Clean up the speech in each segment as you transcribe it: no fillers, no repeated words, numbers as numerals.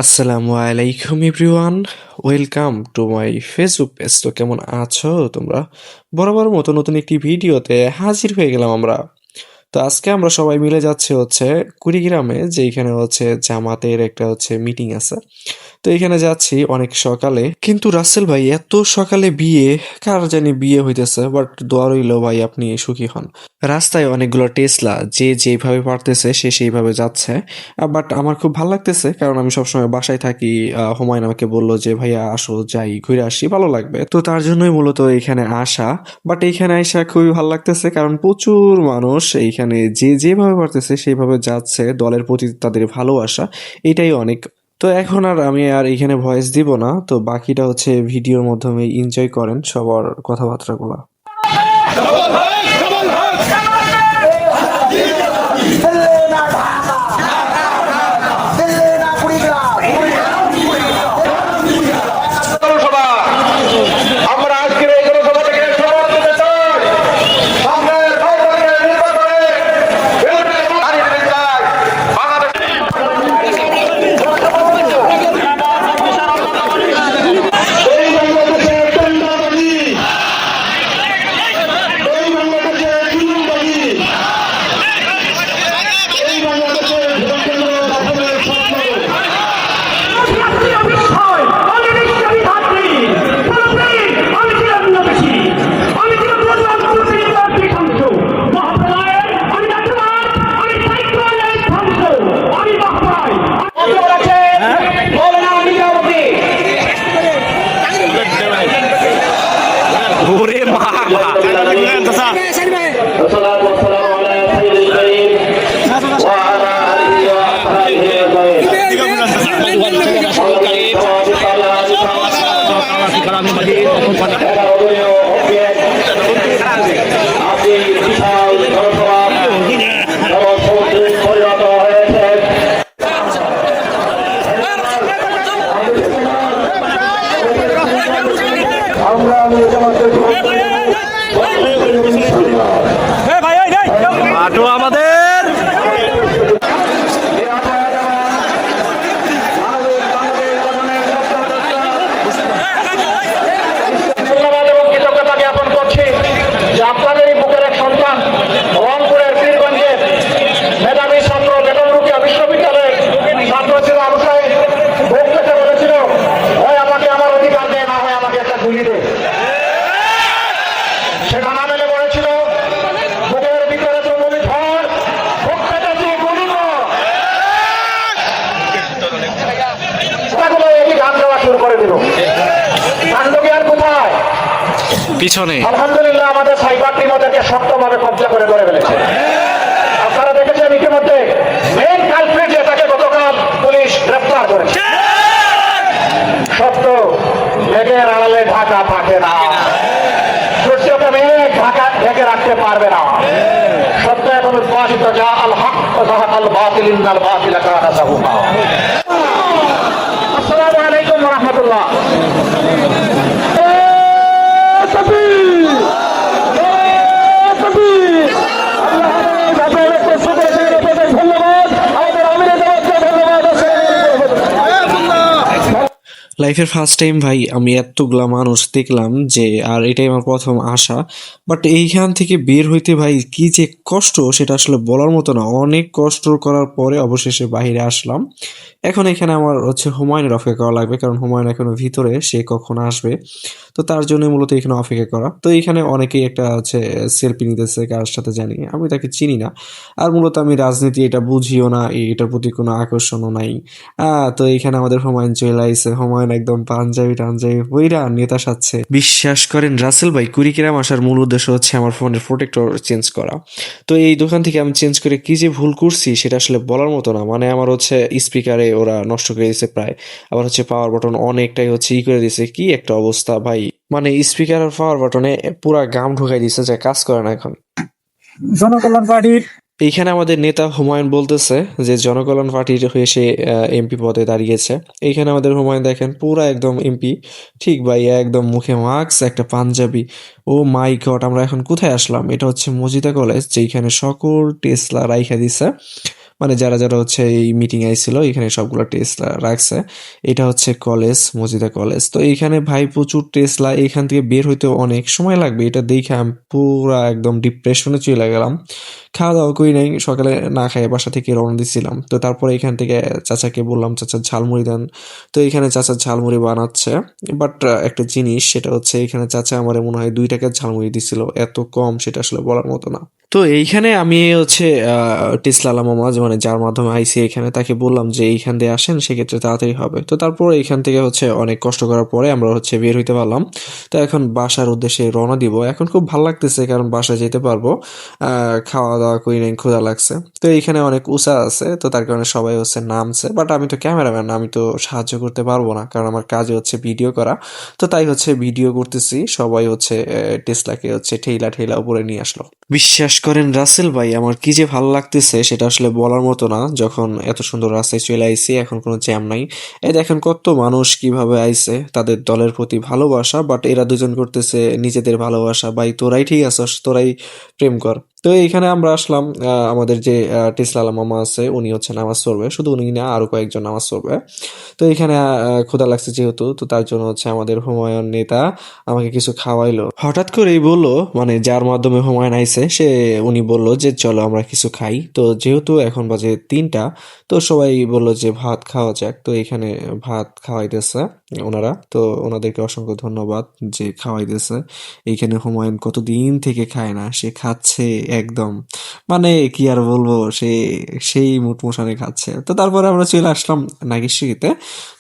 আসসালামু আলাইকুম everyone, welcome to my Facebook page. তো কেমন আছো তোমরা? বরাবর মতো নতুন একটি ভিডিওতে হাজির হয়ে গেলাম আমরা। তো আজকে আমরা সবাই মিলে যাচ্ছি কুড়িগ্রামে, যেখানে জামাতের একটা মিটিং আছে। তো এখানে যাচ্ছি অনেক সকালে, কিন্তু রাসেল ভাই এত সকালে বিয়ে, কার জানি বিয়ে হইতেছে। বাট দোয়া রইল ভাই আপনি সুখী হন। রাস্তায় অনেকগুলো টেসলা, যে যেভাবে পারতেছে সে সেইভাবে যাচ্ছে। বাট আমার খুব ভালো লাগতেছে, কারণ আমি সবসময় বাসায় থাকি। হুমায়ুন আমাকে বললো যে ভাইয়া আসো যাই ঘুরে আসি, ভালো লাগবে। তো তার জন্যই মূলত এখানে আসা। বাট এইখানে আইসা খুবই ভালো লাগতেছে, কারণ প্রচুর মানুষ এইখানে যে যেভাবে পারতেছে সেইভাবে যাচ্ছে। দলের প্রতি তাদের ভালোবাসা, এটাই অনেক। তো এখন আর আমি আর এখানে ভয়েস দিব না, তো বাকিটা ভিডিওর মাধ্যমে এনজয় করেন সবার কথাবার্তাগুলো। ওরে বাবা আমাদের পিছনে আলহামদুলিল্লাহ আমাদের সাইবার টিম ওদেরকে শক্তভাবে কবজা করে ধরে ফেলেছে। আপনারা দেখেছেন ইতিমধ্যে মেইন কালপ্রিট, তাকে গতকাল পুলিশ গ্রেফতার করেছে। সত্য মেঘের আড়ালে ঢাকা থাকে না, সূর্যকে মেঘ ঢাকা ঢেকে রাখতে পারবে না। সত্য এখন উদ্ভাসিত, যা আল হক যাহাকাল বাতিল ইন্নাল বাতিলা কানা যাহুকা। আসসালামু আলাইকুম ওয়া রাহমাতুল্লাহ। লাইফের ফার্স্ট টাইম ভাই আমি এতগুলা মানুষ দেখলাম, যে আর এটাই আমার প্রথম আসা। বাট এইখান থেকে বের হইতে ভাই কি যে কষ্ট, সেটা আসলে বলার মতো না। অনেক কষ্ট করার পরে অবশেষে বাইরে আসলাম। এখন এখানে আমার হুমায়ুনের অপেক্ষা করা লাগবে, কারণ হুমায়ুন এখনো ভিতরে, সে কখন আসবে। তো তার জন্য মূলত এখানে অপেক্ষা করা। তো এখানে অনেকেই একটা সেলফি নিতেছে, কার সাথে জানি, আমি তাকে চিনি না। আর মূলত আমি রাজনীতি এটা বুঝিও না, এটার প্রতি কোনো আকর্ষণও নাই। তো এখানে আমাদের হুমায়ুন চলে আইছে। হুমায়ুন একদম পাঞ্জাবি টাঞ্জাবি পইরা নেতা সাজছে। বিশ্বাস করেন রাসেল ভাই, কুড়িগ্রাম আসার মূল উদ্দেশ্য আমার ফোনের প্রোটেক্টর চেঞ্জ করা। তো এই দোকান থেকে আমি চেঞ্জ করে কি যে ভুল করছি সেটা আসলে বলার মতো না। মানে আমার স্পিকারে ওরা নষ্ট করে দিয়েছে প্রায়, আবার পাওয়ার বাটন অনেকটাই করে দিয়েছে। কি একটা অবস্থা ভাই, মানে স্পিকার আর পাওয়ার বাটনে পুরা গাম ঢুকাই দিয়েছে, যে কাজ করে না এখন। জনকল্যাণ পার্টির এইখানে আমাদের নেতা হুমায়ুন বলতেছে যে জনকল্যাণ পার্টির হয়ে সে এমপি পদে দাঁড়িয়েছে। এইখানে আমাদের হুমায়ুন দেখেন পুরা একদম এমপি, ঠিক ভাই, একদম মুখে মাস্ক, একটা পাঞ্জাবি। ও মাই গড, আমরা এখন কোথায় আসলাম? এটা মজিদা কলেজ, যেখানে সকল টেসলা রাইখা দিছে। মানে যারা যারা হচ্ছে এই মিটিং আইছিল এখানে সবগুলো টেসলা রাখছে। এটা হচ্ছে কলেজ, মজিদা কলেজ। তো এইখানে ভাই প্রচুর টেসলা, এইখান থেকে বের হইতে অনেক সময় লাগবে। এটা দেখে আমি পুরা একদম ডিপ্রেশনে চলে গেলাম। খাওয়া দাওয়া করি নাই, সকালে না খেয়ে বাসা থেকে রওনা দিছিলাম। তো তারপরে এখান থেকে চাচাকে বললাম চাচা ঝালমুড়ি দেন। তো এখানে চাচা ঝালমুড়ি বানাচ্ছে। বাট একটা জিনিস সেটা হচ্ছে এখানে চাচা আমারে মনে হয় 2 টাকার ঝালমুড়ি দিছিল, এত কম সেটা আসলে বলার মতো না। তো এইখানে আমি হচ্ছে টেসলা আলা মামা, মানে যার মাধ্যমে আইসি এখানে, তাকে বললাম যে এইখান দিয়ে আসেন, সেক্ষেত্রে তাড়াতাড়ি হবে। তো তারপর এইখান থেকে হচ্ছে অনেক কষ্ট করার পরে আমরা হচ্ছে বের হইতে পারলাম। তো এখন বাসার উদ্দেশ্যে রওনা দিব। এখন খুব ভালো লাগতেছে কারণ বাসায় যেতে পারবো। খাওয়া দাওয়া করি নাই, ক্ষুধা লাগছে। তো এইখানে অনেক উঁচা আছে, তো তার কারণে সবাই হচ্ছে নামছে। বাট আমি তো ক্যামেরাম্যান, আমি তো সাহায্য করতে পারবো না কারণ আমার কাজে হচ্ছে ভিডিও করা। তো তাই হচ্ছে ভিডিও করতেছি। সবাই হচ্ছে টেসলাকে হচ্ছে ঠেলা ঠেলা উপরে নিয়ে আসলো। বিশ্বাস করেন রাসেল ভাই, আমার কি যে ভালো লাগতেছে সেটা আসলে বলার মতো না। যখন এত সুন্দর রাস্তায় চলে আইছি, এখন কোনো জ্যাম নাই। এই দেখেন কত মানুষ কিভাবে আইছে, তাদের দলের প্রতি ভালোবাসা। বাট এরা দুজন করতেছে নিজেদের ভালোবাসা। ভাই তোরাই ঠিক আছস, তোরাই প্রেম কর। তো এইখানে আমরা আসলাম। আমাদের যে টেসলা আলা মামা আছে উনি হচ্ছে নামাজ পড়বে, শুধু উনি না আরো কয়েকজন নামাজ পড়বে। তো এখানে ক্ষুধা লাগছে যেহেতু, তো তার জন্য হচ্ছে আমাদের হুমায়ুন নেতা আমাকে কিছু খাওয়াইলো। হঠাৎ করেই বললো, মানে যার মাধ্যমে হুমায়ুন আইছে সে, উনি বললো যে চলো আমরা কিছু খাই। তো যেহেতু এখন বাজে 3টা, তো সবাই বললো যে ভাত খাওয়া যাক। তো এখানে ভাত খাওয়াইতেছে ওনারা। তো ওনাদেরকে অসংখ্য ধন্যবাদ যে খাওয়াইতেছে। এইখানে হুমায়ুন কতদিন থেকে খায় না, সে খাচ্ছে একদম, মানে কি আর বলবো, সে সেই মুটমুসানে খাচ্ছে। তো তারপরে আমরা চলে আসলাম নাগেশ্বরীতে।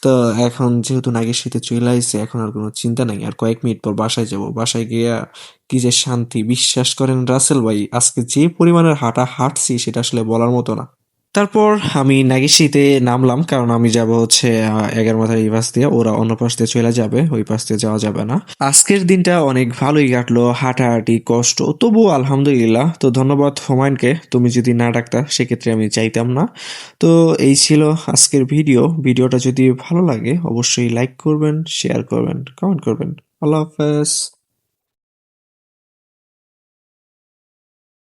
তো এখন যেহেতু নাগেশ্বরীতে চলে আসছে, এখন আর কোনো চিন্তা নাই। আর কয়েক মিনিট পর বাসায় যাব। বাসায় গিয়া কি যে শান্তি, বিশ্বাস করেন রাসেল ভাই, আজকে যে পরিমাণের হাঁটা হাঁটছি সেটা আসলে বলার মতো না। তারপর আমি নাগেশিতে নামলাম কারণ আমি যাব হচ্ছে 11 মাথার এই পাশ দিয়ে, ওরা অন্য পাশ দিয়ে চলে যাবে, ওই পাশ দিয়ে যাওয়া যাবে না। আজকের দিনটা অনেক ভালোই কাটলো, হাঁটাহাঁটি কষ্ট, তবুও আলহামদুলিল্লাহ। তো ধন্যবাদ হুমায়ুনকে, তুমি যদি না ডাকতা সেক্ষেত্রে আমি চাইতাম না। তো এই ছিল আজকের ভিডিওটা যদি ভালো লাগে অবশ্যই লাইক করবেন, শেয়ার করবেন, কমেন্ট করবেন। আল্লাহ হাফেজ।